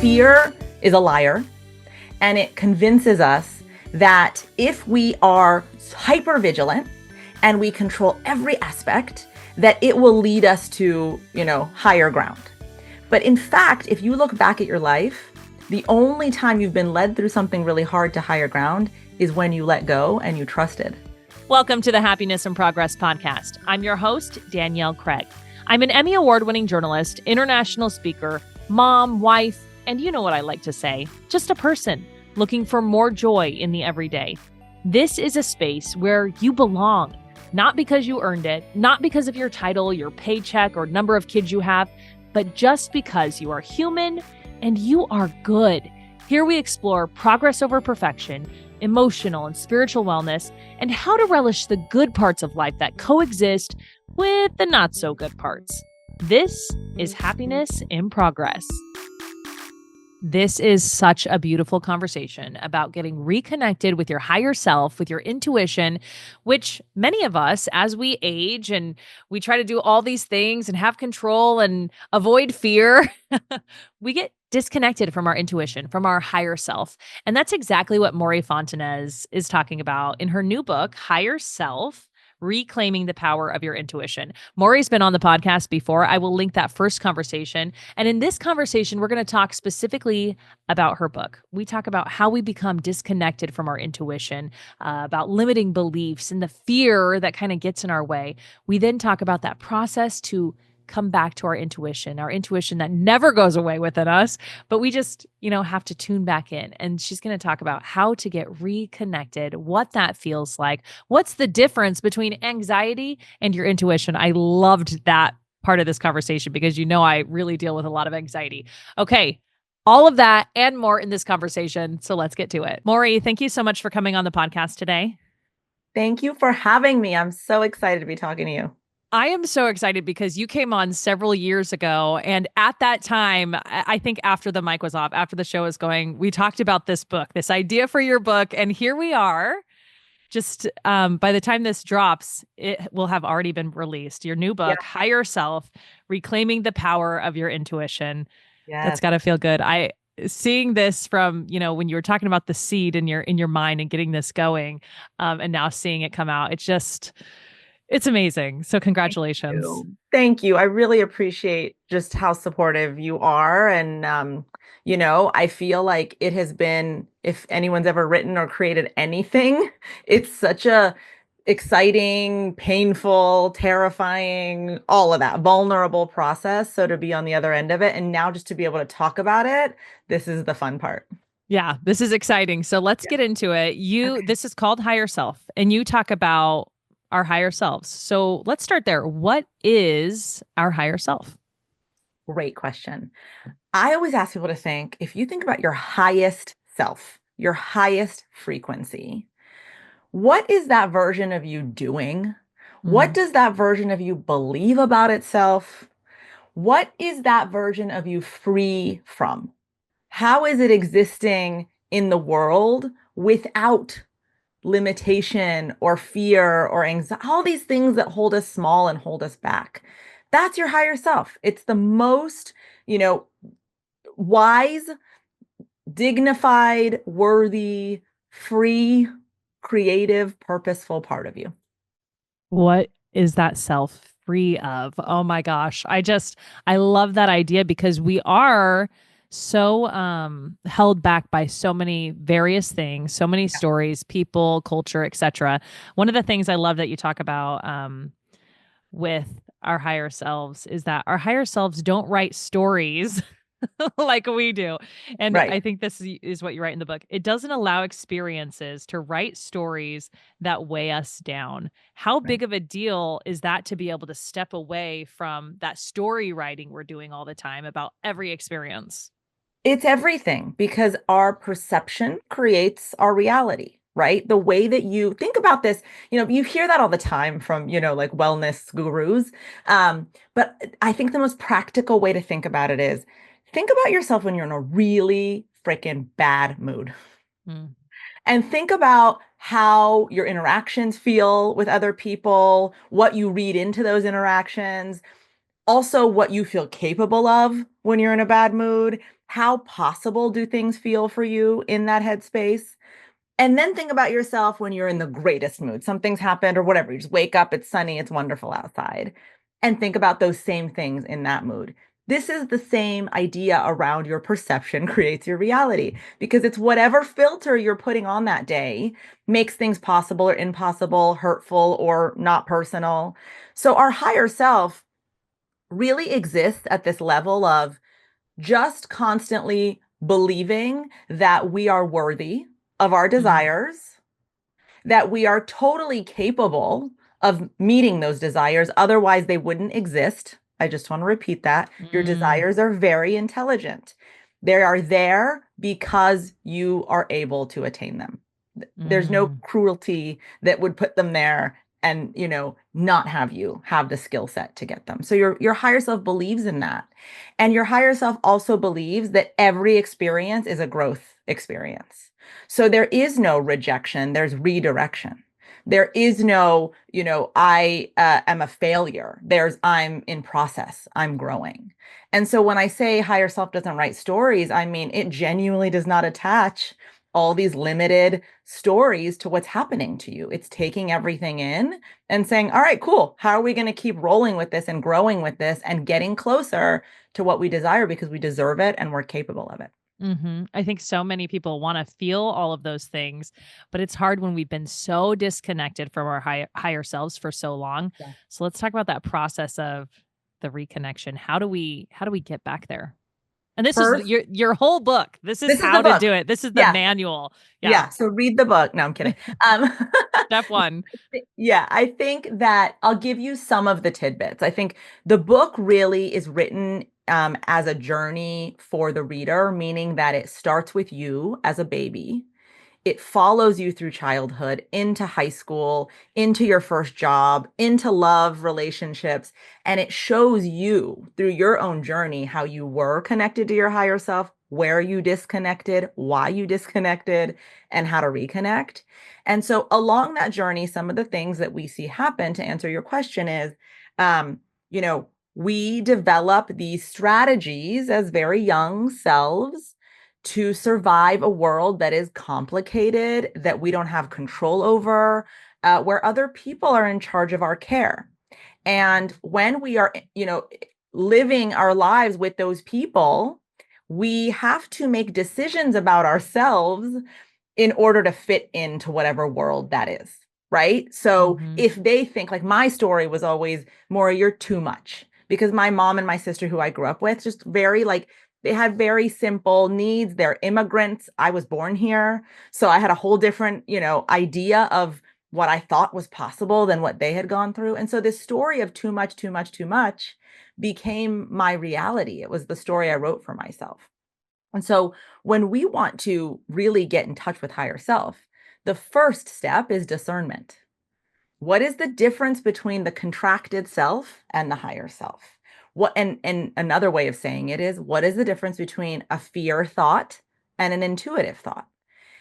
fear is a liar, and it convinces us that if we are hyper vigilant and we control every aspect, that it will lead us to, higher ground. But in fact, if you look back at your life, the only time you've been led through something really hard to higher ground is when you let go and you trusted. Welcome to the Happiness and Progress podcast. I'm your host, Danielle Craig. I'm an Emmy Award-winning journalist, international speaker, mom, wife, and you know what I like to say, just a person looking for more joy in the everyday. This is a space where you belong, not because you earned it, not because of your title, your paycheck, or number of kids you have, but just because you are human and you are good. Here we explore progress over perfection, emotional and spiritual wellness, and how to relish the good parts of life that coexist with the not so good parts. This is Happiness in Progress. This is such a beautiful conversation about getting reconnected with your higher self, with your intuition, which many of us, as we age and we try to do all these things and have control and avoid fear, we get disconnected from our intuition, from our higher self. And that's exactly what Mory is talking about in her new book, Higher Self: Reclaiming the Power of Your Intuition. Mory's been on the podcast before. I will link that first conversation. And in this conversation, we're going to talk specifically about her book. We talk about how we become disconnected from our intuition, about limiting beliefs and the fear that kind of gets in our way. We then talk about that process to come back to our intuition that never goes away within us, but we just, have to tune back in. And she's going to talk about how to get reconnected, what that feels like, what's the difference between anxiety and your intuition. I loved that part of this conversation because I really deal with a lot of anxiety. Okay. All of that and more in this conversation. So let's get to it. Mory, thank you so much for coming on the podcast today. Thank you for having me. I'm so excited to be talking to you. I am so excited because you came on several years ago. And at that time, I think after the mic was off, after the show was going, we talked about this book, this idea for your book. And here we are. Just by the time this drops, it will have already been released. Your new book, Higher Self: Reclaiming the Power of Your Intuition. Yes. That's got to feel good. Seeing this from, when you were talking about the seed in your mind and getting this going, and now seeing it come out, it's amazing. So congratulations. Thank you. I really appreciate just how supportive you are. And, I feel like it has been, if anyone's ever written or created anything, it's such a exciting, painful, terrifying, all of that vulnerable process. So to be on the other end of it and now just to be able to talk about it, this is the fun part. Yeah, this is exciting. So let's get into it. This is called Higher Self, and you talk about our higher selves. So let's start there. What is our higher self? Great question. I always ask people to think, if you think about your highest self, your highest frequency, what is that version of you doing? What does that version of you believe about itself? What is that version of you free from? How is it existing in the world without limitation or fear or anxiety, all these things that hold us small and hold us back? That's your higher self. It's the most, wise, dignified, worthy, free, creative, purposeful part of you. What is that self free of? Oh my gosh. I love that idea because we are so held back by so many various things, so many stories, people, culture, etc. One of the things I love that you talk about with our higher selves is that our higher selves don't write stories like we do. And Right. I think this is what you write in the book. It doesn't allow experiences to write stories that weigh us down. How big of a deal is that to be able to step away from that story writing we're doing all the time about every experience? It's everything, because our perception creates our reality, right? The way that you think about this, you hear that all the time from, like wellness gurus. But I think the most practical way to think about it is think about yourself when you're in a really freaking bad mood. And think about how your interactions feel with other people, what you read into those interactions, also what you feel capable of when you're in a bad mood, How possible do things feel for you in that headspace? And then think about yourself when you're in the greatest mood. Something's happened or whatever. You just wake up, it's sunny, it's wonderful outside. And think about those same things in that mood. This is the same idea around your perception creates your reality because it's whatever filter you're putting on that day makes things possible or impossible, hurtful or not personal. So our higher self really exists at this level of just constantly believing that we are worthy of our Mm, desires, that we are totally capable of meeting those desires. Otherwise, they wouldn't exist. I just want to repeat that. Your mm, desires are very intelligent. They are there because you are able to attain them. There's no mm, cruelty that would put them there and, not have you have the skill set to get them. So your higher self believes in that. And your higher self also believes that every experience is a growth experience. So there is no rejection, there's redirection. There is no, I am a failure. There's I'm in process, I'm growing. And so when I say higher self doesn't write stories, I mean it genuinely does not attach all these limited stories to what's happening to you. It's taking everything in and saying, all right, cool. How are we going to keep rolling with this and growing with this and getting closer to what we desire because we deserve it and we're capable of it? I think so many people want to feel all of those things, but it's hard when we've been so disconnected from our higher selves for so long. Yeah. So let's talk about that process of the reconnection. How do we get back there? And this is First, your whole book. This is this is the how to book. do it. This is the Yeah. manual. Yeah. Yeah. So read the book. No, I'm kidding. Um, Step 1. yeah, I think that I'll give you some of the tidbits. I think the book really is written as a journey for the reader, meaning that it starts with you as a baby. It follows you through childhood, into high school, into your first job, into love, relationships, and it shows you through your own journey how you were connected to your higher self, where you disconnected, why you disconnected, and how to reconnect. And so along that journey, some of the things that we see happen to answer your question is, um, you know, we develop these strategies as very young selves to survive a world that is complicated, that we don't have control over, where other people are in charge of our care. And when we are, living our lives with those people, we have to make decisions about ourselves in order to fit into whatever world that is. Right. So Mhm. if they think like my story was always, Maura, you're too much, because my mom and my sister, who I grew up with, just very like, they had very simple needs. They're immigrants. I was born here. So I had a whole different, idea of what I thought was possible than what they had gone through. And so this story of too much, too much, too much became my reality. It was the story I wrote for myself. And so when we want to really get in touch with higher self, the first step is discernment. What is the difference between the contracted self and the higher self? And another way of saying it is, what is the difference between a fear thought and an intuitive thought?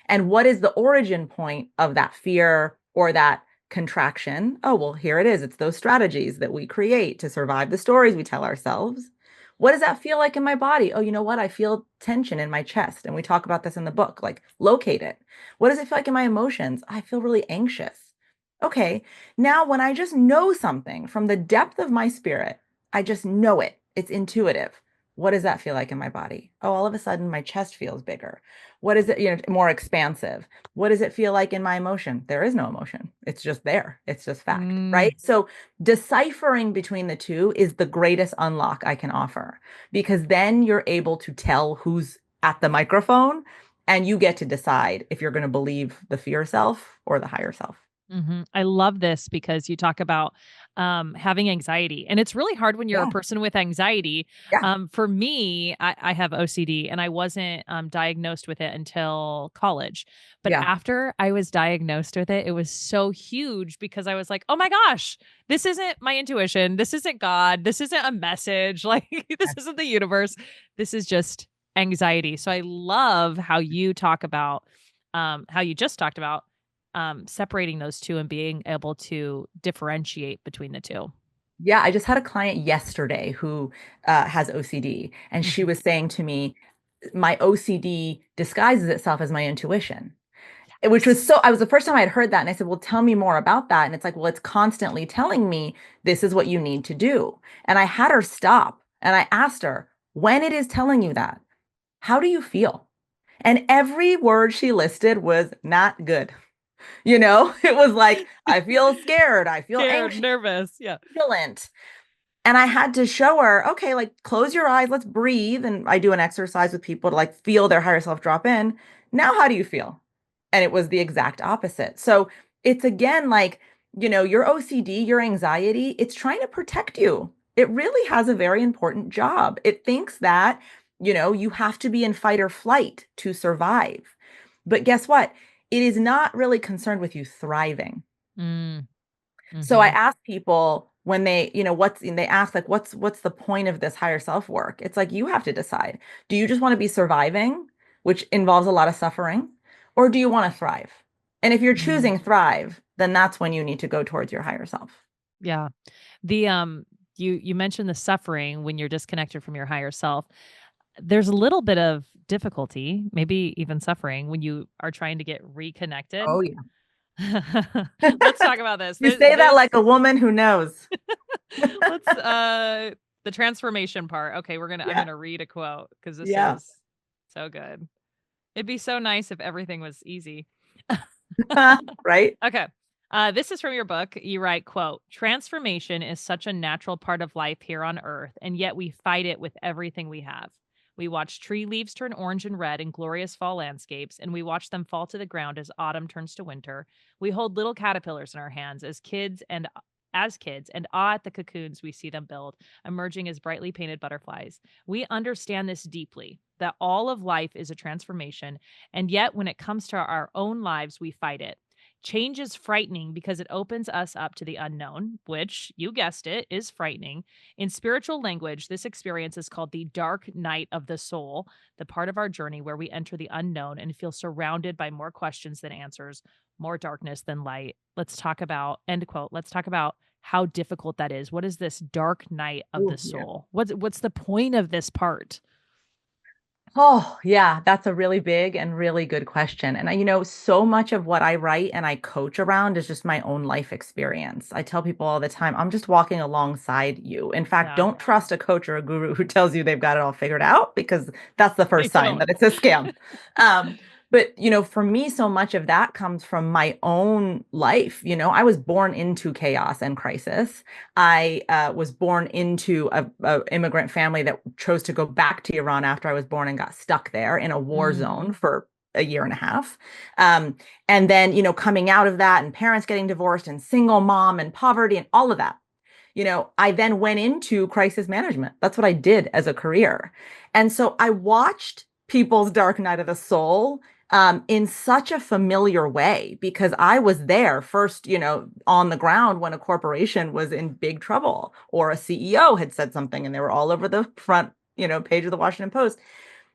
And what is the origin point of that fear or that contraction? Oh, well, here it is. It's those strategies that we create to survive the stories we tell ourselves. What does that feel like in my body? Oh, you know what? I feel tension in my chest. And we talk about this in the book, like locate it. What does it feel like in my emotions? I feel really anxious. Okay, now when I just know something from the depth of my spirit, I just know it. It's intuitive. What does that feel like in my body? Oh, all of a sudden my chest feels bigger. What is it, more expansive? What does it feel like in my emotion? There is no emotion. It's just there. It's just fact, Mm. right? So deciphering between the two is the greatest unlock I can offer, because then you're able to tell who's at the microphone and you get to decide if you're going to believe the fear self or the higher self. I love this because you talk about having anxiety, and it's really hard when you're a Yeah. person with anxiety. Yeah. For me, I have OCD, and I wasn't diagnosed with it until college. But Yeah. after I was diagnosed with it, it was so huge because I was like, "Oh my gosh, this isn't my intuition. This isn't God. This isn't a message. Like this isn't the universe. This is just anxiety." So I love how you talk about how you just talked about separating those 2 and being able to differentiate between the 2. Yeah, I just had a client yesterday who has OCD, and she Mhm. was saying to me, my OCD disguises itself as my intuition. Which was so, I was the first time I had heard that. And I said, well, tell me more about that. And it's like, well, it's constantly telling me this is what you need to do. And I had her stop and I asked her, when it is telling you that, how do you feel? And every word she listed was not good. It was like, I feel scared. I feel Scared, anxious, nervous. Yeah. vigilant. And I had to show her, okay, like close your eyes, let's breathe. And I do an exercise with people to like feel their higher self drop in. Now, how do you feel? And it was the exact opposite. So it's again like, your OCD, your anxiety, it's trying to protect you. It really has a very important job. It thinks that, you have to be in fight or flight to survive. But guess what? It is not really concerned with you thriving. Mm, So I hmm. ask people when they, they ask like, what's the point of this higher self work? It's like, you have to decide. Do you just want to be surviving, which involves a lot of suffering, or do you want to thrive? And if you're Mm, choosing thrive, then that's when you need to go towards your higher self. yeah. The you mentioned the suffering when you're disconnected from your higher self. There's a little bit of difficulty, maybe even suffering when you are trying to get reconnected. Oh, yeah. Let's talk about this. You This say that this like a woman who knows. let's the transformation part. Okay, I'm Yeah. gonna read a quote because this Yeah. is so good. It'd be so nice if everything was easy. Right? Okay. This is from your book. You write, quote, transformation is such a natural part of life here on earth, and yet we fight it with everything we have. We watch tree leaves turn orange and red in glorious fall landscapes, and we watch them fall to the ground as autumn turns to winter. We hold little caterpillars in our hands as kids and awe at the cocoons we see them build, emerging as brightly painted butterflies. We understand this deeply, that all of life is a transformation, and yet when it comes to our own lives, we fight it. Change is frightening because it opens us up to the unknown, which, you guessed it, is frightening. In spiritual language, this experience is called the dark night of the soul, the part of our journey where we enter the unknown and feel surrounded by more questions than answers, more darkness than light. Let's talk about, end quote, let's talk about how difficult that is. What is this dark night of the Ooh, yeah. soul? What's the point of this part? Oh, yeah, that's a really big and really good question. And so much of what I write and I coach around is just my own life experience. I tell people all the time, I'm just walking alongside you. In fact, Yeah, don't trust a coach or a guru who tells you they've got it all figured out because that's the they first sign don't. that it's a scam. Um, but for me, so much of that comes from my own life. I was born into chaos and crisis. I was born into a immigrant family that chose to go back to Iran after I was born and got stuck there in a war Mm, zone for a year and a half. Um, and then, coming out of that and parents getting divorced and single mom and poverty and all of that, I then went into crisis management. That's what I did as a career. And so I watched people's dark night of the soul in such a familiar way because I was there first, on the ground when a corporation was in big trouble or a CEO had said something and they were all over the front, page of the Washington Post.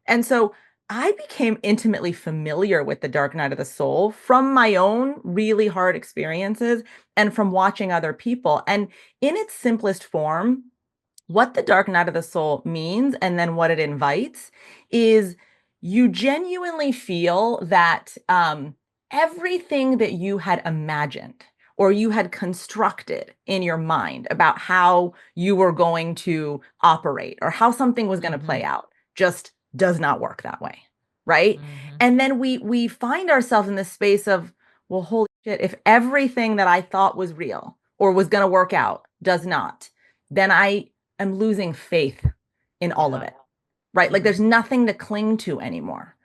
And so I became intimately familiar with the dark night of the soul from my own really hard experiences and from watching other people. And in its simplest form, what the dark night of the soul means and then what it invites is you genuinely feel that everything that you had imagined or you had constructed in your mind about how you were going to operate or how something was going to mhm, play out just does not work that way, right? mhm, And then we find ourselves in this space of, well, holy shit, if everything that I thought was real or was going to work out does not, then I'm losing faith in all of yeah, it, right? Like mhm, there's nothing to cling to anymore.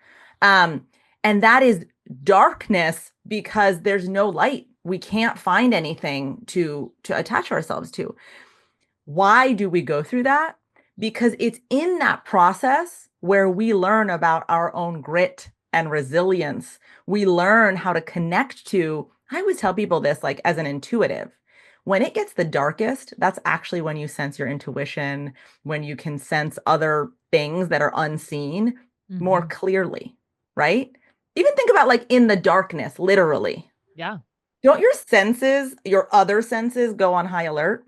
Um, and that is darkness because there's no light. We can't find anything to attach ourselves to. Why do we go through that? Because it's in that process where we learn about our own grit and resilience. We learn how to connect to, I always tell people this like as an intuitive. When it gets the darkest, that's actually when you sense your intuition, when you can sense other things that are unseen more mhm, clearly, right? Even think about like in the darkness, literally. yeah, Don't your senses, your other senses go on high alert?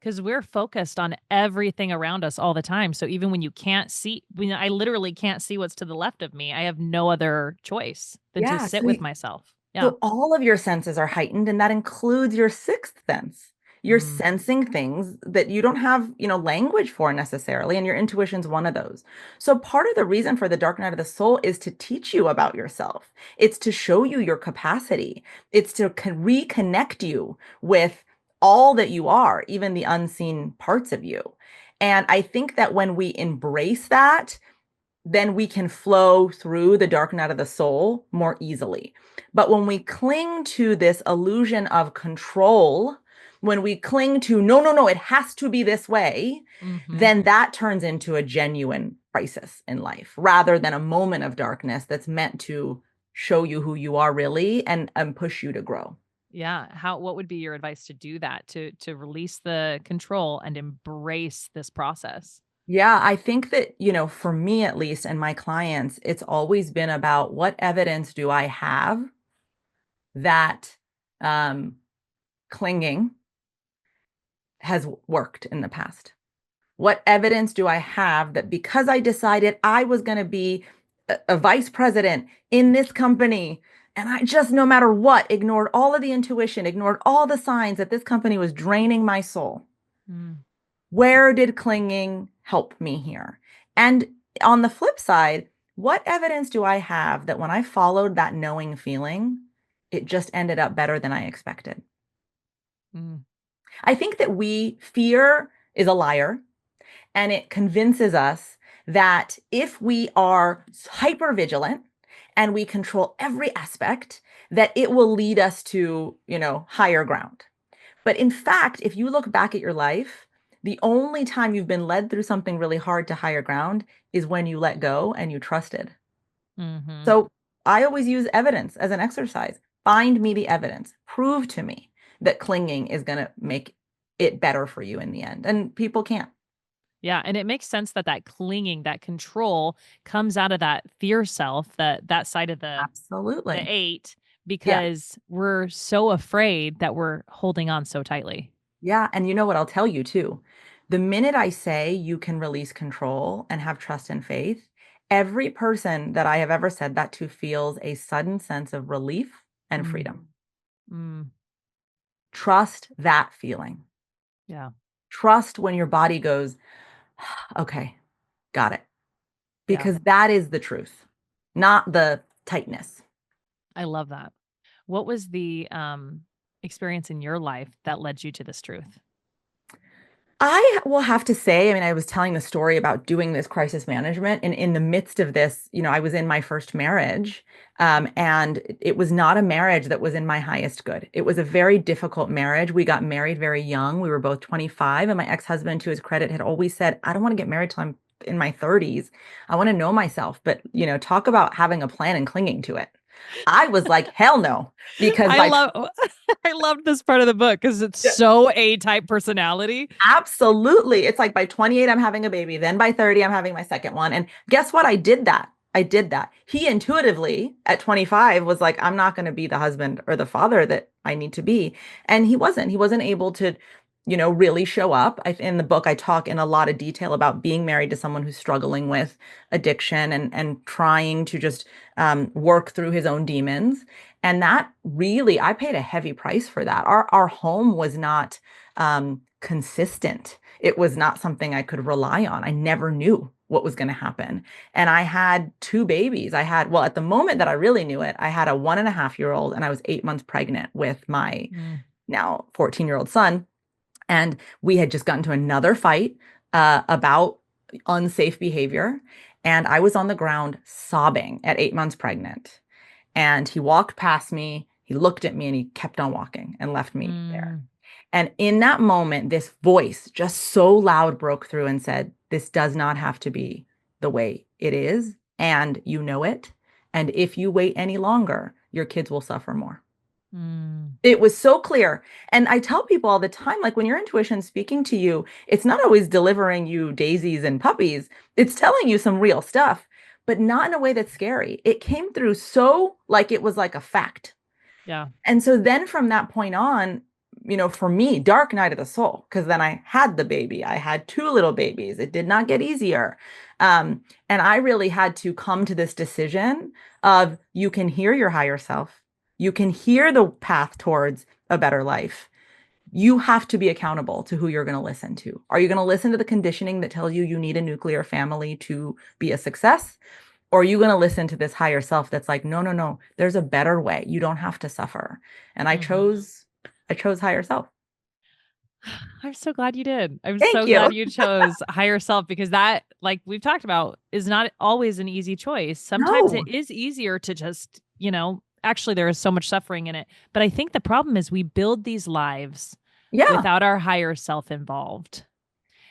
Because we're focused on everything around us all the time. So even when you can't see, when I literally can't see what's to the left of me, I have no other choice than to Yeah. sit with myself. Yeah. So all of your senses are heightened, and that includes your sixth sense. You're Mm, sensing things that you don't have, language for necessarily, and your intuition's one of those. So part of the reason for the dark night of the soul is to teach you about yourself. It's to show you your capacity. It's to reconnect you with all that you are, even the unseen parts of you. And I think that when we embrace that, then we can flow through the dark night of the soul more easily. But when we cling to this illusion of control, when we cling to, no, no, no, it has to be this way, hmm. then that turns into a genuine crisis in life rather than a moment of darkness that's meant to show you who you are really and push you to grow. Yeah. What would be your advice to do that, to release the control and embrace this process? Yeah, I think that, for me at least and my clients, it's always been about what evidence do I have that um, clinging has worked in the past? What evidence do I have that because I decided I was going to be a vice president in this company and I just, no matter what, ignored all of the intuition, ignored all the signs that this company was draining my soul? Mm, Where did clinging help me here? And on the flip side, what evidence do I have that when I followed that knowing feeling, it just ended up better than I expected? mm, I think that fear is a liar, and it convinces us that if we are hyper vigilant and we control every aspect, that it will lead us to, higher ground. But in fact, if you look back at your life, the only time you've been led through something really hard to higher ground is when you let go and you trusted. mhm. So I always use evidence as an exercise. Find me the evidence. Prove to me that clinging is going to make it better for you in the end. And people can't. Yeah, and it makes sense that that clinging, that control comes out of that fear self, that side of the Absolutely. 8, Yeah. because we're so afraid that we're holding on so tightly. Yeah. And you know what I'll tell you too? The minute I say you can release control and have trust and faith, every person that I have ever said that to feels a sudden sense of relief and Mm, freedom. mm, Trust that feeling. yeah, Trust when your body goes, okay, got it. yeah. Because that is the truth, not the tightness. I love that. What was the, experience in your life that led you to this truth? I will have to say, I mean, I was telling the story about doing this crisis management, and in the midst of this, I was in my first marriage, and it was not a marriage that was in my highest good. It was a very difficult marriage. We got married very young. We were both 25, and my ex-husband, to his credit, had always said, "I don't want to get married till I'm in my 30s. I want to know myself." But, talk about having a plan and clinging to it. I was like, hell no, because I by love I loved this part of the book because it's so A-type personality. Absolutely. It's like by 28, I'm having a baby. Then by 30, I'm having my second one. And guess what? I did that. I did that. He intuitively at 25 was like, I'm not going to be the husband or the father that I need to be. And he wasn't. He wasn't able to, really show up. In the book, I talk in a lot of detail about being married to someone who's struggling with addiction and trying to just work through his own demons. And that really, I paid a heavy price for that. Our home was not consistent. It was not something I could rely on. I never knew what was going to happen. And I had two babies. Well, at the moment that I really knew it, I had a 1.5-year-old and I was 8 months pregnant with my Mm, now 14-year-old son. And we had just gotten to another fight about unsafe behavior. And I was on the ground sobbing at 8 months pregnant. And he walked past me, he looked at me, and he kept on walking and left me there. mm, And in that moment, this voice just so loud broke through and said, "This does not have to be the way it is. And you know it. And if you wait any longer, your kids will suffer more." mm. It was so clear. And I tell people all the time, like when your intuition's speaking to you, it's not always delivering you daisies and puppies. It's telling you some real stuff, but not in a way that's scary. It came through so like it was like a fact. Yeah. And so then from that point on, for me, dark night of the soul, because then I had the baby. I had two little babies. It did not get easier. And I really had to come to this decision of you can hear your higher self. You can hear the path towards a better life. You have to be accountable to who you're going to listen to. Are you going to listen to the conditioning that tells you you need a nuclear family to be a success? Or are you going to listen to this higher self that's like, no, no, no, there's a better way. You don't have to suffer. And Mhm. I chose higher self. I'm so glad you did. I'm Thank so you. glad you chose higher self because that, like we've talked about, is not always an easy choice. Sometimes it No. is easier to just, actually there is so much suffering in it. But I think the problem is we build these lives Yeah. without our higher self involved.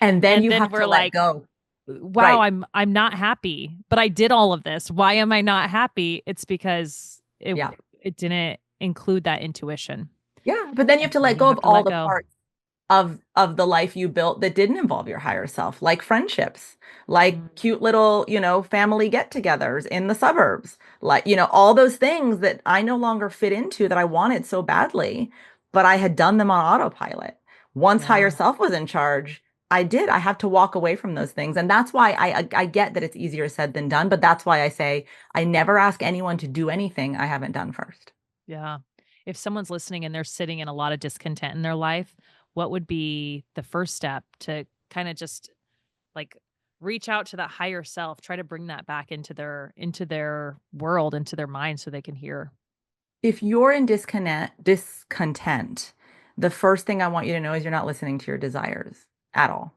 And then And you then have to we're let like, go. wow, Right. I'm not happy, but I did all of this. Why am I not happy? It's because Yeah. it didn't include that intuition. Yeah. But then you have And to so let you go of have to all let the go. parts of the life you built that didn't involve your higher self, like friendships, like Mm, cute little, family get-togethers in the suburbs, like, all those things that I no longer fit into that I wanted so badly, but I had done them on autopilot. Once higher yeah. self was in charge, I have to walk away from those things. And that's why I get that it's easier said than done, but that's why I say I never ask anyone to do anything I haven't done first. Yeah. If someone's listening and they're sitting in a lot of discontent in their life, what would be the first step to kind of just like reach out to that higher self, try to bring that back into their world, into their mind so they can hear. If you're in discontent, the first thing I want you to know is you're not listening to your desires at all.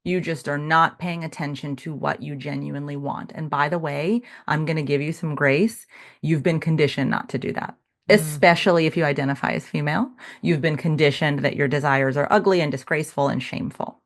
You just are not paying attention to what you genuinely want. And by the way, I'm going to give you some grace. You've been conditioned not to do that, Mm, especially if you identify as female. You've been conditioned that your desires are ugly and disgraceful and shameful.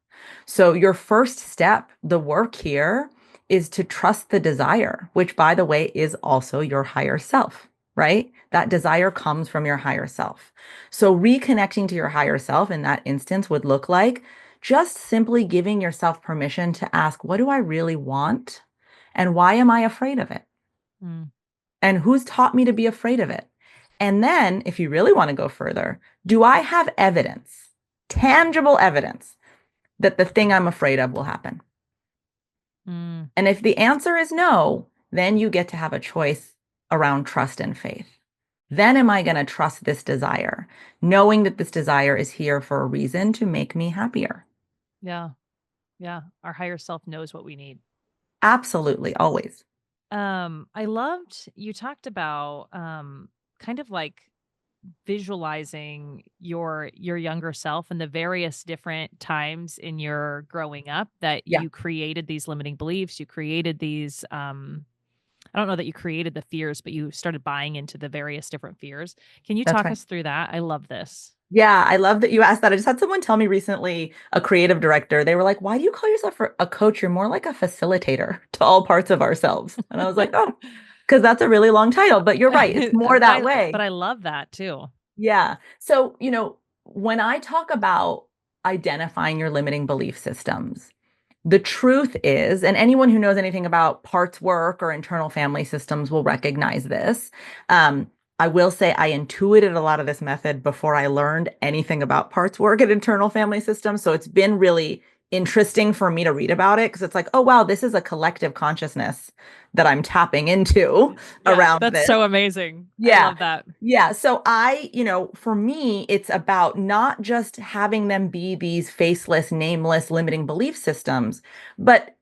So, your first step, the work here, is to trust the desire, which, by the way, is also your higher self, right? That desire comes from your higher self. So, reconnecting to your higher self in that instance would look like just simply giving yourself permission to ask, what do I really want? And why am I afraid of it? mm, And who's taught me to be afraid of it? And then, if you really want to go further, do I have evidence, tangible evidence, that the thing I'm afraid of will happen? mm. And if the answer is no, then you get to have a choice around trust and faith. Then am I going to trust this desire, knowing that this desire is here for a reason to make me happier? Yeah. Yeah. Our higher self knows what we need. Absolutely, always. I loved you talked about kind of like visualizing your younger self and the various different times in your growing up that Yeah, you created these limiting beliefs, you created these I don't know that you created the fears, but you started buying into the various different fears. Can you that's talk right. us through that? I love this. Yeah, I love that you asked that. I just had someone tell me recently, a creative director, they were like, why do you call yourself a coach? You're more like a facilitator to all parts of ourselves. And I was like, oh, because that's a really long title, but you're right. It's more but that I but way. I love that too. Yeah. So, when I talk about identifying your limiting belief systems, the truth is, and anyone who knows anything about parts work or internal family systems will recognize this. I will say I intuited a lot of this method before I learned anything about parts work and internal family systems. So it's been really interesting for me to read about it because it's like, oh, wow, this is a collective consciousness that I'm tapping into Yeah, around that's this. so amazing. I Yeah. love that. Yeah. So for me, it's about not just having them be these faceless, nameless, limiting belief systems, but,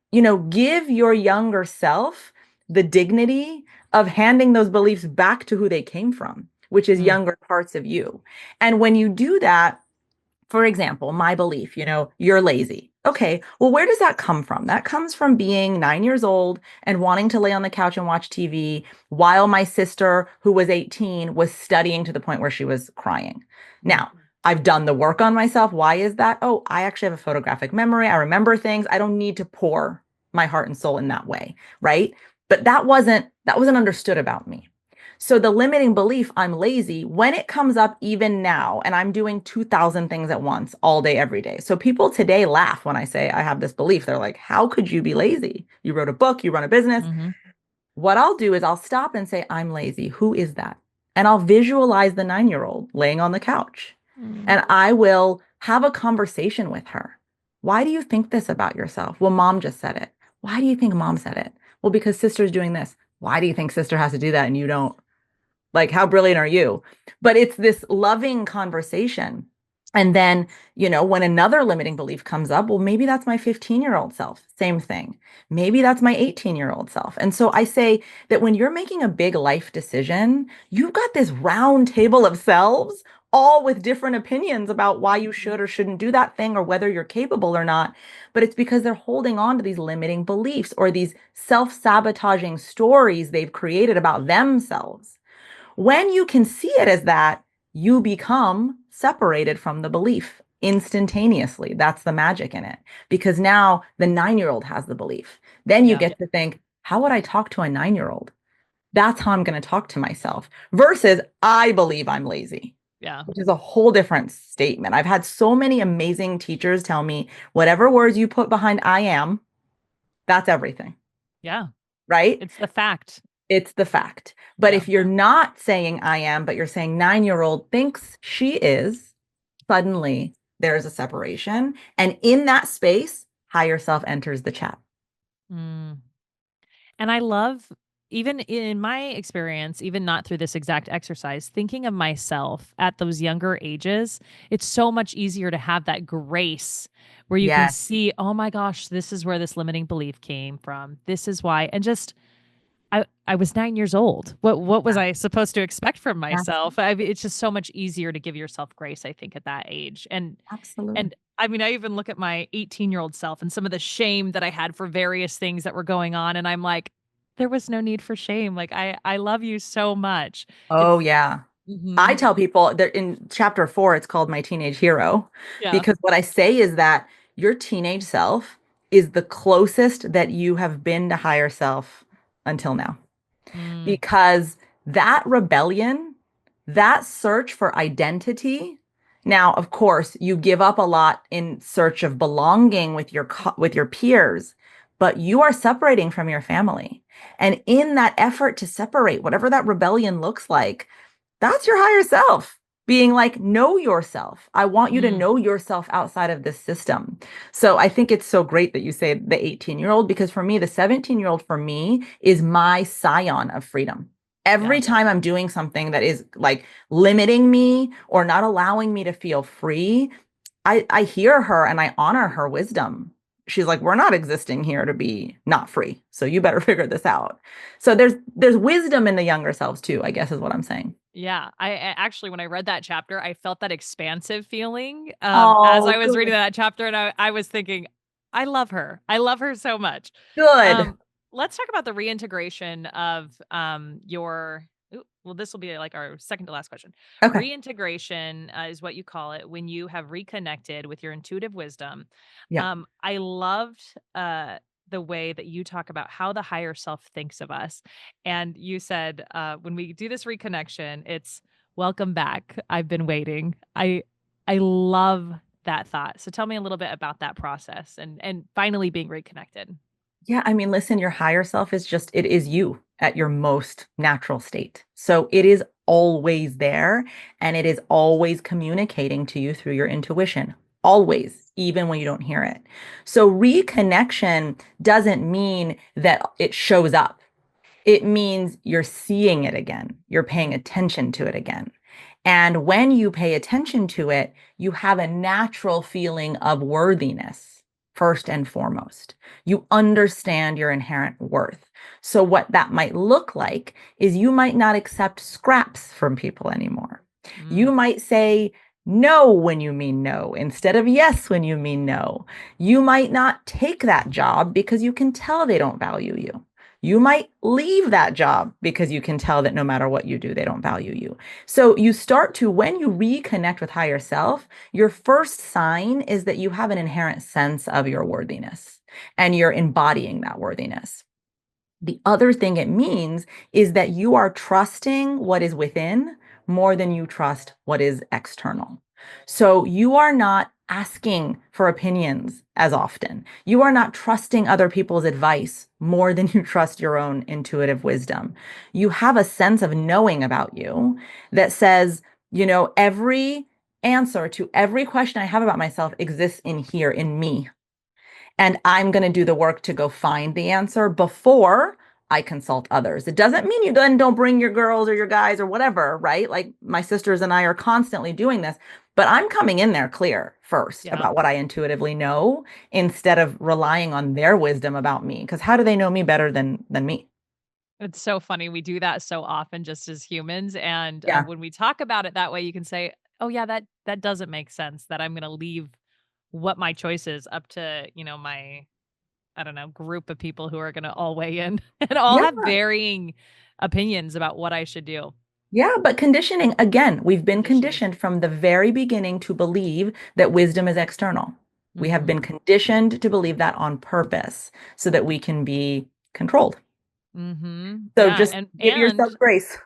give your younger self the dignity of handing those beliefs back to who they came from, which is Mm, younger parts of you. And when you do that, for example, my belief, you're lazy. Okay, well, where does that come from? That comes from being 9 years old and wanting to lay on the couch and watch TV while my sister, who was 18, was studying to the point where she was crying. mm, Now, I've done the work on myself. Why is that? Oh, I actually have a photographic memory. I remember things. I don't need to pour my heart and soul in that way, right? But that wasn't understood about me. So the limiting belief, I'm lazy, when it comes up even now, and I'm doing 2,000 things at once all day, every day. So people today laugh when I say I have this belief. They're like, how could you be lazy? You wrote a book, you run a business. mhm, What I'll do is I'll stop and say, I'm lazy. Who is that? And I'll visualize the 9-year-old laying on the couch. Mm. And I will have a conversation with her. Why do you think this about yourself? Well, mom just said it. Why do you think mom said it? Well, because sister's doing this. Why do you think sister has to do that and you don't? Like, how brilliant are you? But it's this loving conversation. And then, when another limiting belief comes up, well, maybe that's my 15-year-old self. Same thing. Maybe that's my 18-year-old self. And so I say that when you're making a big life decision, you've got this round table of selves, all with different opinions about why you should or shouldn't do that thing or whether you're capable or not. But it's because they're holding on to these limiting beliefs or these self-sabotaging stories they've created about themselves. When you can see it as that, you become separated from the belief instantaneously. That's the magic in it. Because now the 9-year-old has the belief. Then you Yeah. get to think, how would I talk to a 9-year-old? That's how I'm going to talk to myself versus I believe I'm lazy, Yeah. which is a whole different statement. I've had so many amazing teachers tell me whatever words you put behind I am, that's everything, Yeah. right? It's the fact. It's the fact. But Yeah. if you're not saying I am, but you're saying 9-year-old thinks she is, suddenly there's a separation. And in that space, higher self enters the chat. Mm. And I love, even in my experience, even not through this exact exercise, thinking of myself at those younger ages, it's so much easier to have that grace where you can Yes, see, oh my gosh, this is where this limiting belief came from. This is why. And just I was 9 years old. What was I supposed to expect from myself? It's just so much easier to give yourself grace, I think, at that age. absolutely. And I mean, I even look at my 18-year-old self and some of the shame that I had for various things that were going on, and I'm like, there was no need for shame. Like, I love you so much. Oh, It's yeah. I Mhm. tell people that in chapter 4, it's called My Teenage Hero, Yeah. because what I say is that your teenage self is the closest that you have been to higher self until now. Mm, Because that rebellion, that search for identity, now, of course, you give up a lot in search of belonging with your peers, but you are separating from your family. And in that effort to separate, whatever that rebellion looks like, that's your higher self being like, know yourself. I want you to mm, know yourself outside of this system. So I think it's so great that you say the 18-year-old, because for me, the 17-year-old for me is my scion of freedom. yeah. Every time I'm doing something that is like limiting me or not allowing me to feel free, I hear her and I honor her wisdom. She's like, we're not existing here to be not free. So you better figure this out. So there's wisdom in the younger selves too, I guess is what I'm saying. Yeah, actually, when I read that chapter, I felt that expansive feeling, as I Oh, was reading good. that chapter, and I was thinking, "I love her. I love her so much." Good. Um, let's talk about the reintegration of, your well, this will be, like, our second to last question. Okay. Reintegration, is what you call it when you have reconnected with your intuitive wisdom. Yeah. I loved, the way that you talk about how the higher self thinks of us. And you said, when we do this reconnection, it's welcome back. I've been waiting. I love that thought. So tell me a little bit about that process and finally being reconnected. Yeah, I mean, listen, your higher self is just, it is you at your most natural state. So it is always there and it is always communicating to you through your intuition, always, even when you don't hear it. So reconnection doesn't mean that it shows up. It means you're seeing it again. You're paying Mm, attention to it again. And when you pay attention to it, you have a natural feeling of worthiness, first and foremost. You understand your inherent worth. So, what that might look like is you might not accept scraps from people anymore. mm, You might say no when you mean no instead of yes when you mean no. You might not take that job because you can tell they don't value you. You might leave that job because you can tell that no matter what you do, they don't value you. So you start to, when you reconnect with higher self, your first sign is that you have an inherent sense of your worthiness and you're embodying that worthiness. The other thing it means is that you are trusting what is within more than you trust what is external. So you are not asking for opinions as often. You are not trusting other people's advice more than you trust your own intuitive wisdom. You have a sense of knowing about you that says, every answer to every question I have about myself exists in here, in me. And I'm going to do the work to go find the answer before I consult others. It doesn't mean you then don't bring your girls or your guys or whatever, right? Like my sisters and I are constantly doing this, but I'm coming in there clear first Yeah. about what I intuitively know instead of relying on their wisdom about me. Because how do they know me better than me? It's so funny. We do that so often just as humans. And Yeah. when we talk about it that way, you can say, oh, yeah, that doesn't make sense that I'm going to leave what my choice is up to, my, I don't know, group of people who are going to all weigh in and all Yeah. have varying opinions about what I should do. Yeah, but conditioning, again, we've been Conditioning. conditioned from the very beginning to believe that wisdom is external. We have Mm-hmm. been conditioned to believe that on purpose so that we can be controlled. Mm-hmm. So Yeah. just give yourself And grace.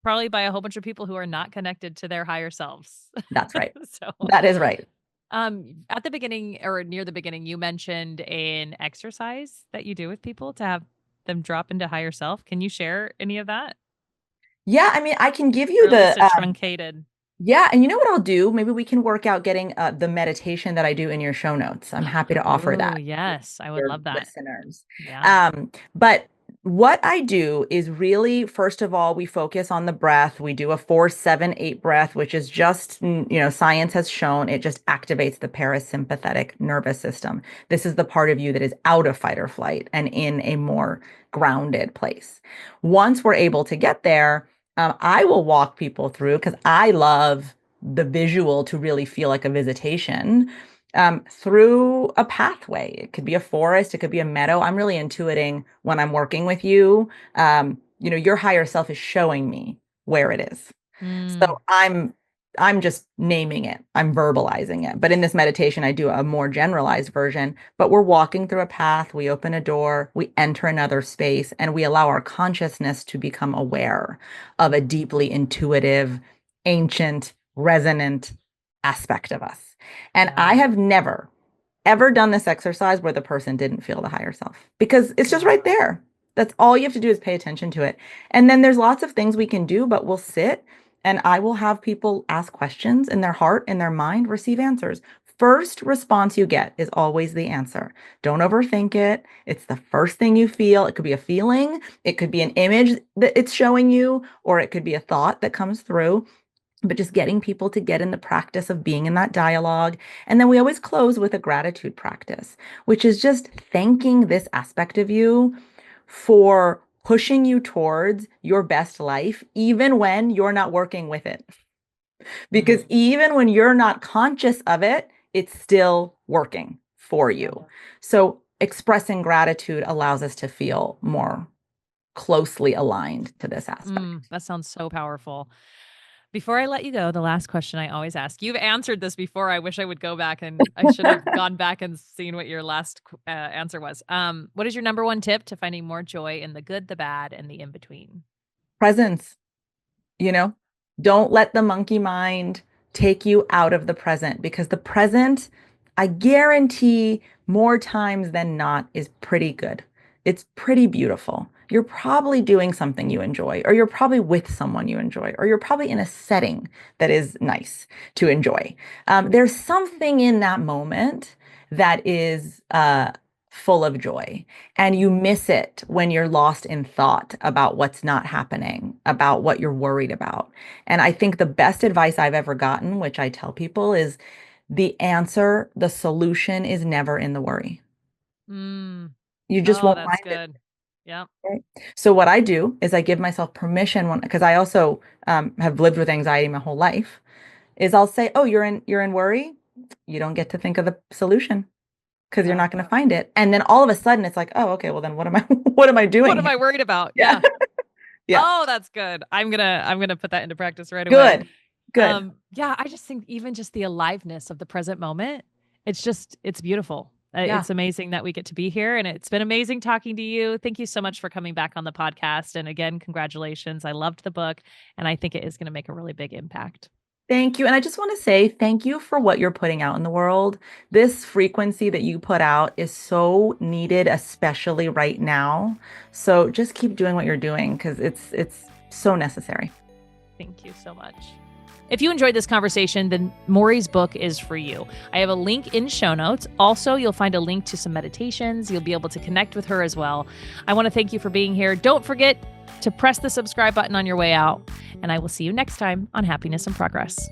probably by a whole bunch of people who are not connected to their higher selves. That's right. So That is right. at the beginning or near the beginning, you mentioned an exercise that you do with people to have them drop into higher self. Can you share any of that? Yeah, I mean, I can give Or you at least the a truncated. yeah, and you know what I'll do? Maybe we can work out getting the meditation that I do in your show notes. I'm happy to offer Oh, that yes. I would your love that. listeners. Yeah. But what I do is really, first of all, we focus on the breath. We do a 4-7-8 breath, which is just, science has shown it just activates the parasympathetic nervous system. This is the part of you that is out of fight or flight and in a more grounded place. Once we're able to get there, I will walk people through because I love the visual to really feel like a visitation through a pathway. It could be a forest, it could be a meadow. I'm really intuiting when I'm working with you. Your higher self is showing me where it is. Mm, So I'm just naming it. I'm verbalizing it. But in this meditation, I do a more generalized version, but we're walking through a path, we open a door, we enter another space, and we allow our consciousness to become aware of a deeply intuitive, ancient, resonant aspect of us. And I yeah. have never ever done this exercise where the person didn't feel the higher self because it's just Yeah. right there. That's all you have to do is pay attention to it. And then there's lots of things we can do, but we'll sit and I will have people ask questions in their heart, in their mind, receive answers. First response you get is always the answer. Don't overthink it. It's the first thing you feel. It could be a feeling, it could be an image that it's showing you, or it could be a thought that comes through, but just getting people to get in the practice of being in that dialogue. And then we always close with a gratitude practice, which is just thanking this aspect of you for pushing you towards your best life, even when you're not working with it. Because Mm, even when you're not conscious of it, it's still working for yeah. you. So expressing gratitude allows us to feel more closely aligned to this aspect. That sounds so powerful. Before I let you go, the last question I always ask. You've answered this before. I wish I would go back and I should have gone back and seen what your last answer was. What is your number one tip to finding more joy in the good, the bad, and the in between? Presence. You know, don't let the monkey mind take you out of the present because the present, I guarantee more times than not, is pretty good. It's pretty beautiful. You're probably doing something you enjoy, or you're probably with someone you enjoy, or you're probably in a setting that is nice to enjoy. There's something in that moment that is full of joy. And you miss it when you're lost in thought about what's not happening, about what you're worried about. And I think the best advice I've ever gotten, which I tell people, is the answer, the solution is never in the worry. Mm. You just Oh, won't that's find it. good. Yep. Right? So what I do is I give myself permission when, because I also have lived with anxiety my whole life, is I'll say, "Oh, you're in worry. You don't get to think of the solution because you're Yeah. not going to find it." And then all of a sudden, it's like, "Oh, okay. Well, then what am I what am I What doing am here?" I worried about? Yeah. Yeah. Yeah. Oh, that's good. I'm gonna put that into practice right away. Good. Good. Yeah, I just think even just the aliveness of the present moment, it's beautiful. Yeah. It's amazing that we get to be here, and it's been amazing talking to you. Thank you so much for coming back on the podcast. And again, congratulations. I loved the book, and I think it is going to make a really big impact. Thank you. And I just want to say thank you for what you're putting out in the world. This frequency that you put out is so needed, especially right now. So just keep doing what you're doing because it's so necessary. Thank you so much. If you enjoyed this conversation, then Mory's book is for you. I have a link in show notes. Also, you'll find a link to some meditations. You'll be able to connect with her as well. I want to thank you for being here. Don't forget to press the subscribe button on your way out, and I will see you next time on Happiness in Progress.